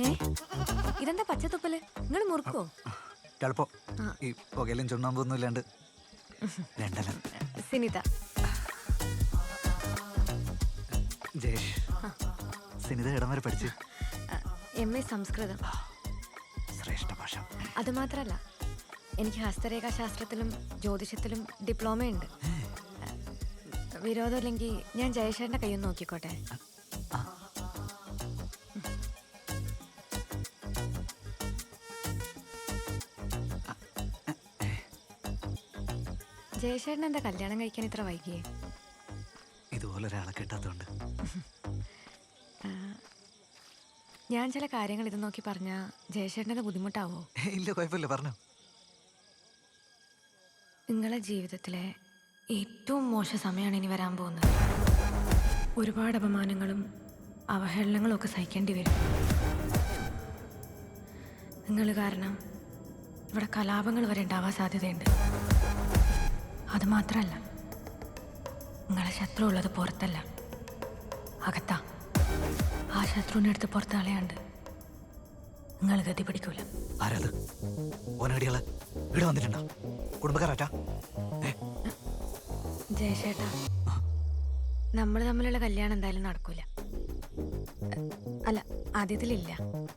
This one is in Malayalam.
ഏ ഇതെന്താ പച്ചത്തുപ്പല്? നിങ്ങൾ മുറുക്കോ? എളുപ്പം ഈ പുകയിലും ചുണ്ണാമ്പൊന്നും ഇല്ലാണ്ട് രണ്ടല. സിനിത. ജയേഷ്, സിനിത ഇടം വരെ പഠിച്ച്? MA സംസ്കൃതം. ശ്രേഷ്ഠ ഭാഷ. അത് മാത്രല്ല, എനിക്ക് ഹസ്തരേഖാശാസ്ത്രത്തിലും ജ്യോതിഷത്തിലും ഡിപ്ലോമയുണ്ട്. വിരോധമില്ലെങ്കിൽ ഞാൻ ജയേഷേട്ടൻ്റെ കയ്യൊന്ന് നോക്കിക്കോട്ടെ? ജയശേട്ടൻ എന്താ കല്യാണം കഴിക്കാൻ ഇത്ര വൈകിയേ? ഇതുപോലെ ഒരാളെ കിട്ടാത്തതുകൊണ്ട്. ഞാൻ ചില കാര്യങ്ങൾ ഇത് നോക്കി പറഞ്ഞ ജയശേട്ടൻ്റെ ബുദ്ധിമുട്ടാവോ? ഇല്ല, കുഴപ്പമില്ല, പറഞ്ഞു. നിങ്ങളെ ജീവിതത്തിലെ ഏറ്റവും മോശം സമയമാണ് ഇനി വരാൻ പോകുന്നത്. ഒരുപാട് അപമാനങ്ങളും അവഹേളനങ്ങളും ഒക്കെ സഹിക്കേണ്ടി വരും. നിങ്ങൾ കാരണം ഇവിടെ കലാപങ്ങൾ വരെ ഉണ്ടാവാൻ സാധ്യതയുണ്ട്. അതുമാത്രമല്ല, നിങ്ങളെ ശത്രു ഉള്ളത് പുറത്തല്ല, അകത്താ. ആ ശത്രുവിനെ എടുത്ത് പുറത്ത് കളയാണ്ട് നിങ്ങൾ ഗതി പിടിക്കൂല. ആരാത്? ഓനടികള് ഇവിടെ വന്നിട്ടുണ്ടോ? കുടുംബക്കാരാറ്റാ? ജയശേട്ടാ, നമ്മൾ തമ്മിലുള്ള കല്യാണം എന്തായാലും നടക്കൂല. അല്ല, ആദ്യത്തിലില്ല.